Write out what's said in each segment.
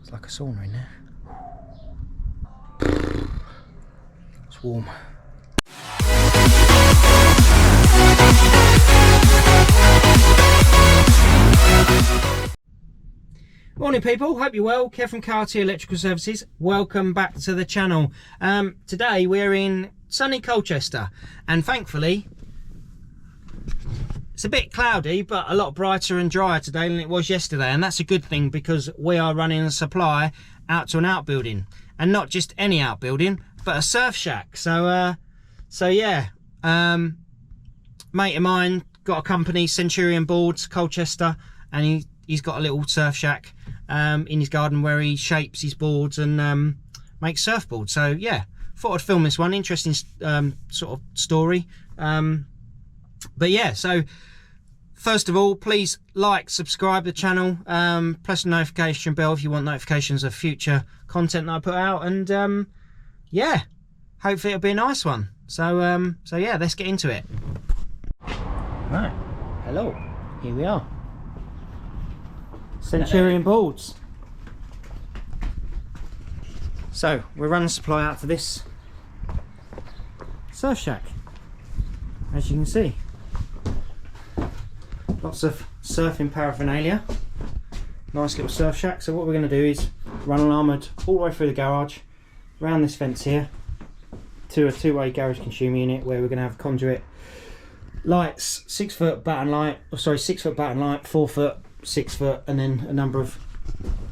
It's like a sauna in there. It's warm. Morning people, hope you're well. Kev from KRT Electrical Services. Welcome back to the channel. Today we're in sunny Colchester and thankfully it's a bit cloudy but a lot brighter and drier today than it was yesterday, and that's a good thing because we are running a supply out to an outbuilding, and not just any outbuilding but a surf shack. So yeah, mate of mine got a company, Centurion Boards, Colchester, and he's got a little surf shack in his garden where he shapes his boards and makes surfboards. So yeah, thought I'd film this one. Interesting sort of story. But yeah, so first of all, please like, subscribe to the channel, press the notification bell if you want notifications of future content that I put out, and yeah, hopefully it'll be a nice one. So yeah, let's get into it. Right, hello, here we are. Centurion Boards. So we're running supply out to this surf shack, as you can see. Lots of surfing paraphernalia. Nice little surf shack. So what we're going to do is run an armoured all the way through the garage, around this fence here, to a two-way garage consumer unit where we're going to have conduit lights, 6 foot batten light, 6 foot batten light, 4 foot, 6 foot, and then a number of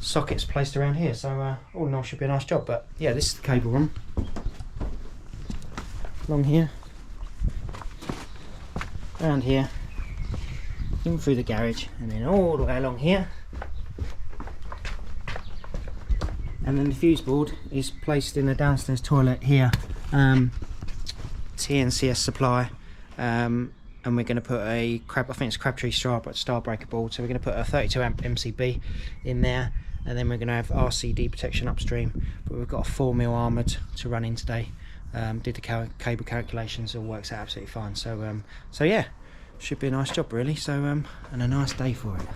sockets placed around here. So all in all should be a nice job. But yeah, this is the cable run along here, around here, in through the garage, and then all the way along here, and then the fuse board is placed in the downstairs toilet here. TNCS supply, and we're going to put a I think it's Crabtree star breaker board, so we're going to put a 32 amp MCB in there, and then we're going to have RCD protection upstream, but we've got a 4mm armoured to run in today. Did the cable calculations, all works out absolutely fine. So yeah, should be a nice job really. So and a nice day for it.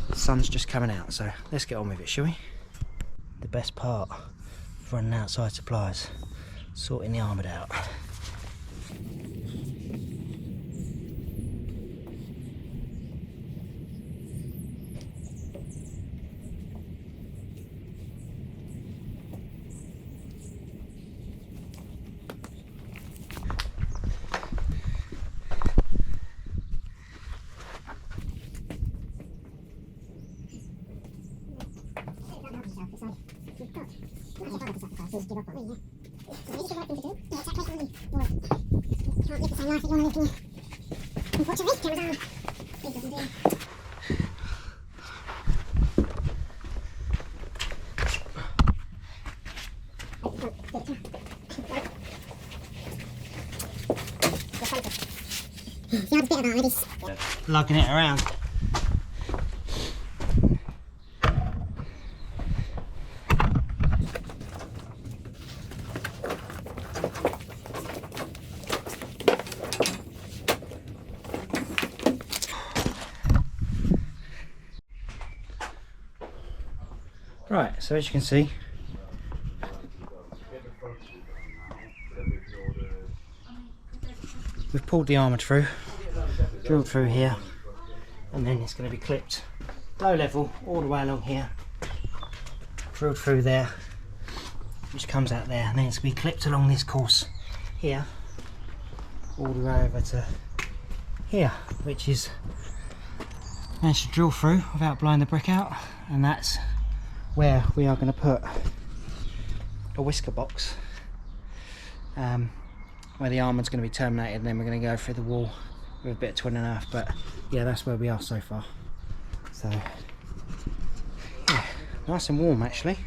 The sun's just coming out, so let's get on with it, shall we? The best part of running outside supplies, sorting the armoured out. Lugging it around. Right, so as you can see, we've pulled the armoured through, drilled through here, and then it's going to be clipped low level all the way along here, drilled through there, which comes out there, and then it's going to be clipped along this course here, all the way over to here, which is managed to drill through without blowing the brick out, and that's where we are going to put a whisker box, where the armoured's going to be terminated, and then we're going to go through the wall with a bit of twin and earth. But yeah, that's where we are so far. So yeah, nice and warm actually,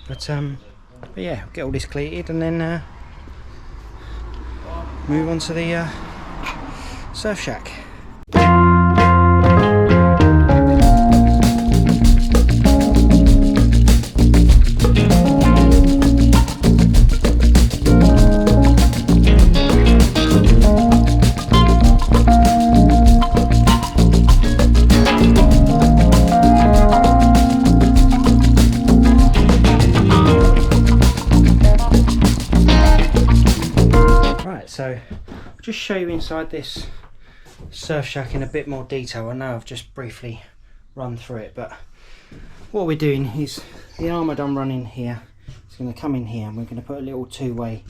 but yeah, we'll get all this cleated and then move on to the surf shack. just show you inside this surf shack in a bit more detail. I know I've just briefly run through it, but what we're doing is the armoured I'm running here. It's going to come in here, and we're going to put a little two-way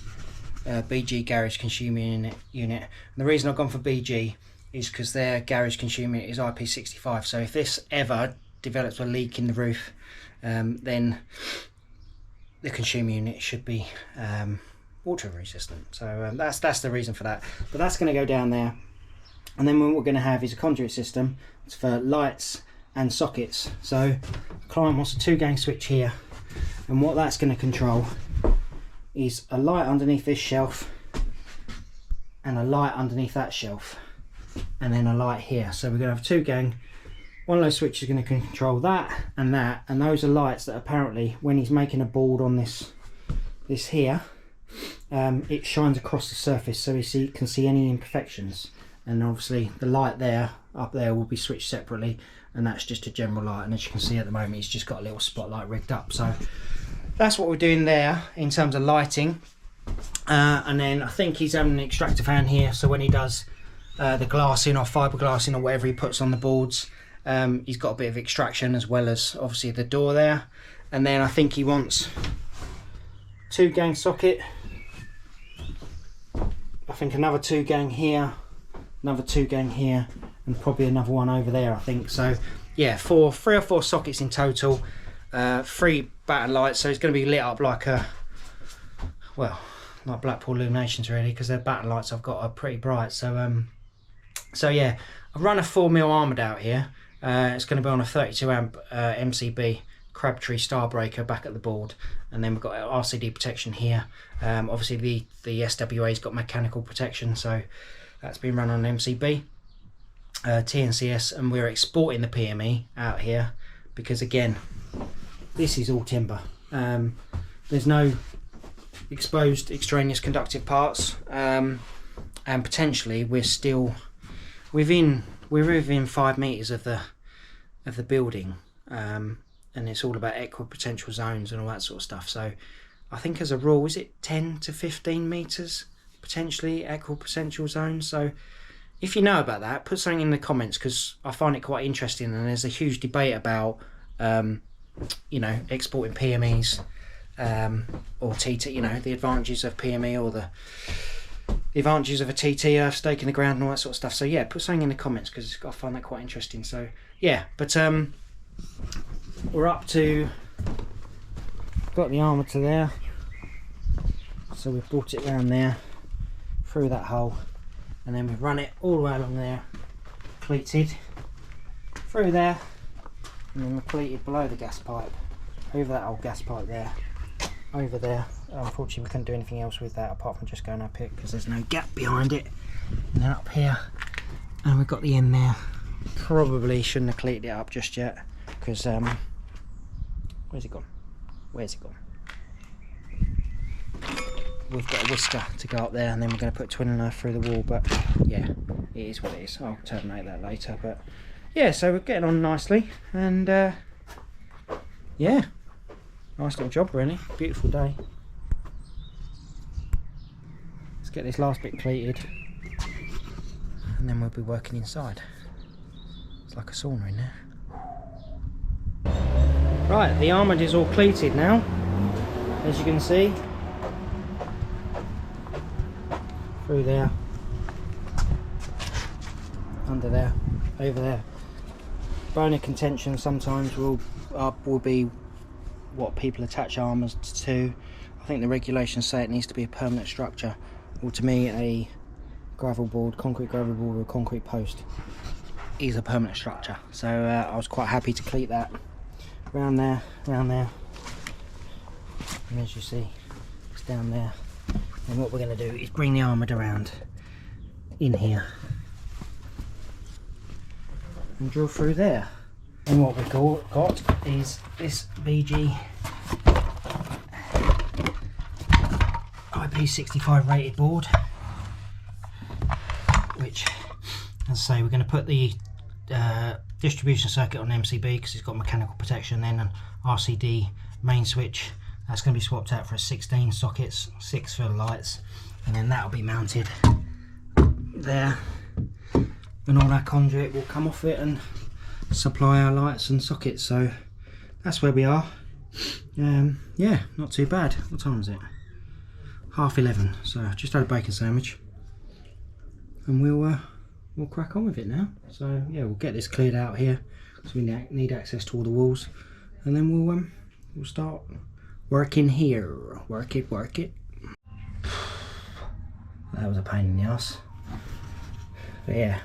BG garage consumer unit. And the reason I've gone for BG is because their garage consumer is IP65. So if this ever develops a leak in the roof, then the consumer unit should be water resistant. So that's the reason for that. But that's going to go down there, and then what we're going to have is a conduit system. It's for lights and sockets. So the client wants a 2-gang switch here, and what that's going to control is a light underneath this shelf and a light underneath that shelf, and then a light here. So we're going to have 2-gang. One of those switches is going to control that, and those are lights that apparently when he's making a board on this here, it shines across the surface so you can see any imperfections. And obviously the light there, up there, will be switched separately, and that's just a general light. And as you can see at the moment, he's just got a little spotlight rigged up. So that's what we're doing there in terms of lighting. And then I think he's having an extractor fan here, so when he does the glassing or fiberglassing or whatever he puts on the boards, he's got a bit of extraction as well as obviously the door there. And then I think he wants 2-gang socket, I think another 2-gang here, another 2-gang here, and probably another one over there, I think. So yeah, 3 or 4 sockets in total, 3 batter lights. So it's going to be lit up like like Blackpool Illuminations really, because their batter lights I've got are pretty bright. So so yeah, I've run a 4mm armoured out here. It's going to be on a 32 amp MCB Crabtree star breaker back at the board, and then we've got RCD protection here. Obviously the SWA's got mechanical protection, so that's been run on MCB, TNCS, and we're exporting the PME out here because again, this is all timber. There's no exposed extraneous conductive parts, and potentially we're still within 5 meters of the building, and it's all about equipotential zones and all that sort of stuff. So I think as a rule, is it 10 to 15 meters potentially equipotential zones? So if you know about that, put something in the comments, because I find it quite interesting, and there's a huge debate about you know, exporting PMEs or TT, you know, the advantages of PME or the advantages of a TT, earth stake in the ground and all that sort of stuff. So yeah, put something in the comments, because I find that quite interesting. So yeah, but we're up to, got the armour to there, so we've brought it around there through that hole, and then we've run it all the way along there, cleated through there, and then we're cleated below the gas pipe, over that old gas pipe there, over there. Unfortunately we couldn't do anything else with that apart from just going up it, because there's no gap behind it. And then up here, and we've got the end there. Probably shouldn't have cleated it up just yet, because where's it gone? We've got a whisker to go up there, and then we're going to put twin and earth through the wall. But yeah, it is what it is. I'll terminate that later. But yeah, so we're getting on nicely, and yeah, nice little job really. Beautiful day. Let's get this last bit cleated, and then we'll be working inside. It's like a sauna in there. Right, the armoured is all cleated now, as you can see. Through there, under there, over there. Bone of contention sometimes will be what people attach armours to. I think the regulations say it needs to be a permanent structure. Well, to me, a gravel board, concrete gravel board with a concrete post is a permanent structure. So I was quite happy to cleat that round there, and as you see, it's down there. And what we're going to do is bring the armoured around in here and drill through there. And what we've got is this BG IP65 rated board, which, as I say, we're going to put the distribution circuit on MCB because it's got mechanical protection, then an RCD main switch. That's going to be swapped out for 16 sockets, 6 for the lights, and then that'll be mounted there, and all our conduit will come off it and supply our lights and sockets. So that's where we are. Yeah, not too bad. What time is it? 11:30. So just had a bacon sandwich, and we'll crack on with it now. So yeah, we'll get this cleared out here, so we need access to all the walls, and then we'll start working here. Work it. That was a pain in the ass. But yeah,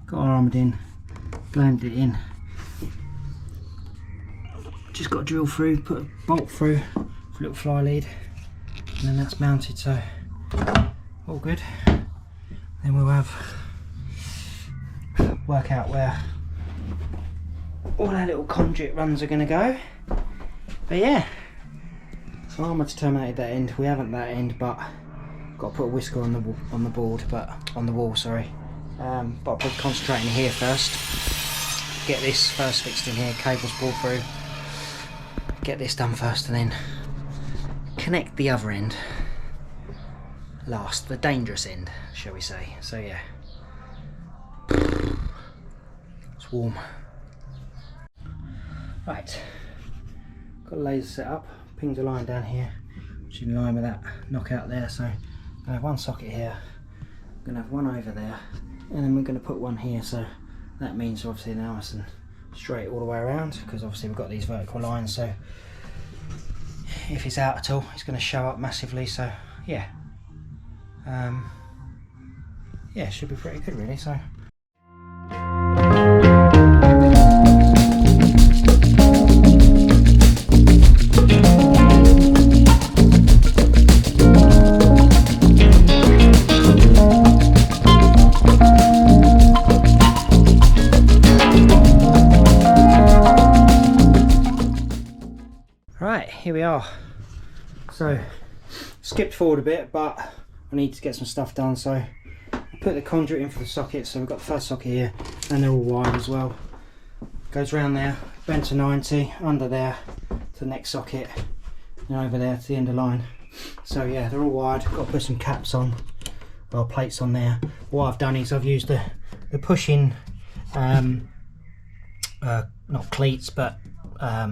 got our armoured in, glanded it in. Just got to drill through, put a bolt through for a little fly lead, and then that's mounted, so all good. Then we'll work out where all our little conduit runs are going to go. But yeah, so armour's terminated that end. We haven't that end, but got to put a whisker on the board, but on the wall, sorry. But I'll probably concentrate in here first. Get this first fixed in here, cables pulled through. Get this done first, and then connect the other end last, the dangerous end, shall we say. So yeah, it's warm. Right, got a laser set up, pinged a line down here, which is in line with that knockout there. So I'm gonna have one socket here, I'm gonna have one over there, and then we're gonna put one here. So that means obviously now nice and straight all the way around, because obviously we've got these vertical lines, so if it's out at all it's going to show up massively. So yeah, yeah, should be pretty good really. So right, here we are. So skipped forward a bit, but I need to get some stuff done, so I put the conduit in for the socket. So we've got the first socket here, and they're all wide as well. Goes around there, bent to 90, under there to the next socket, and over there to the end of line. So yeah, they're all wide. Got to put some caps on, well, plates on there. What I've done is I've used the push-in, not cleats, but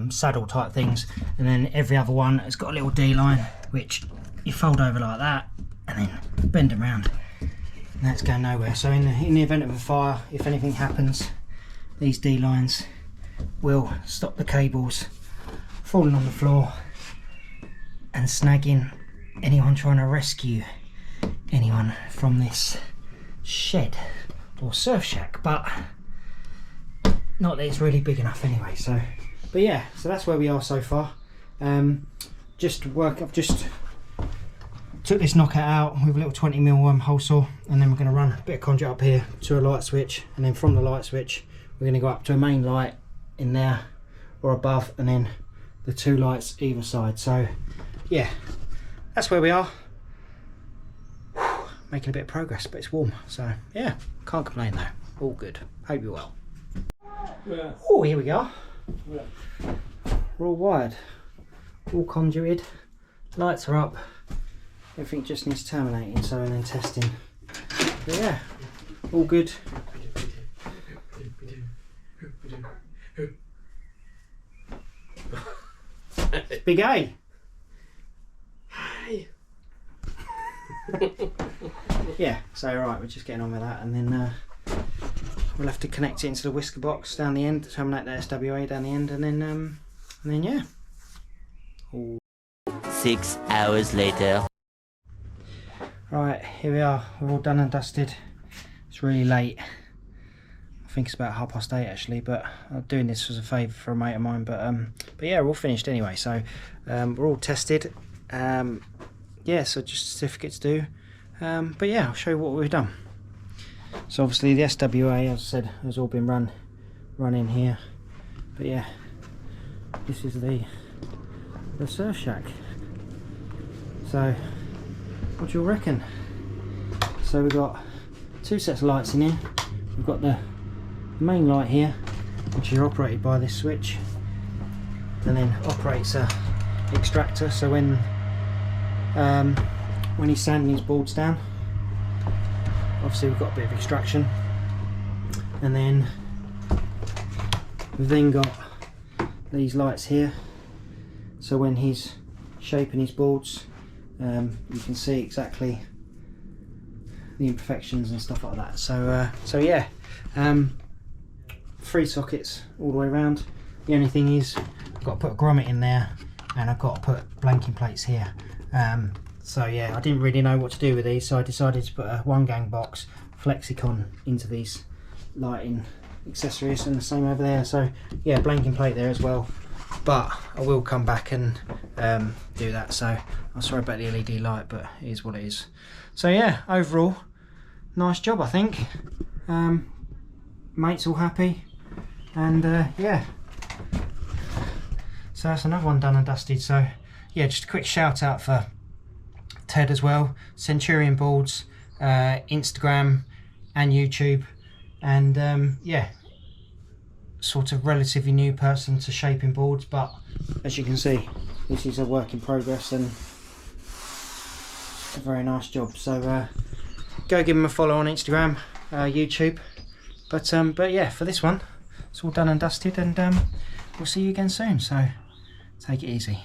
saddle type things, and then every other one has got a little D line which you fold over like that and then bend them around, and that's going nowhere. So in the event of a fire, if anything happens, these D lines will stop the cables falling on the floor and snagging anyone trying to rescue anyone from this shed or surf shack, but not that it's really big enough anyway. So but yeah, so that's where we are so far. I've just took this knockout out with a little 20mm hole saw, and then we're going to run a bit of conduit up here to a light switch, and then from the light switch we're going to go up to a main light in there or above, and then the two lights either side. So yeah, that's where we are. Making a bit of progress, but it's warm, so yeah, can't complain though. All good. Hope you're well. Yeah. Oh, here we go. Yeah. We're all wired, all conduited, lights are up, everything just needs terminating, so and then testing. But yeah, all good. Big A. Hey. Yeah, so right, we're just getting on with that, and then we'll have to connect it into the whisker box down the end, terminate the SWA down the end, and then yeah. Ooh. 6 hours later. Right, here we are. We're all done and dusted. It's really late. I think it's about 8:30 actually, but I'm doing this as a favour for a mate of mine. But yeah, we're all finished anyway. So we're all tested. Yeah, so just certificates due. But yeah, I'll show you what we've done. So obviously the SWA, as I said, has all been run in here. But yeah, this is the surf shack. So what do you reckon? So we've got two sets of lights in here. We've got the main light here, which is operated by this switch, and then operates a extractor. So when he's sanding his boards down, obviously we've got a bit of extraction, and then we've then got these lights here, so when he's shaping his boards you can see exactly the imperfections and stuff like that. So yeah, 3 sockets all the way around. The only thing is I've got to put a grommet in there, and I've got to put blanking plates here. So yeah, I didn't really know what to do with these, so I decided to put a 1-gang box Flexicon into these lighting accessories, and the same over there. So yeah, blanking plate there as well, but I will come back and do that. So I'm sorry about the LED light, but it is what it is. So yeah, overall nice job, I think. Mate's all happy, and yeah, so that's another one done and dusted. So yeah, just a quick shout out for Ted as well, Centurion Boards, Instagram and YouTube, and yeah, sort of relatively new person to shaping boards, but as you can see, this is a work in progress and a very nice job. So go give him a follow on Instagram, YouTube, but yeah, for this one it's all done and dusted, and we'll see you again soon, so take it easy.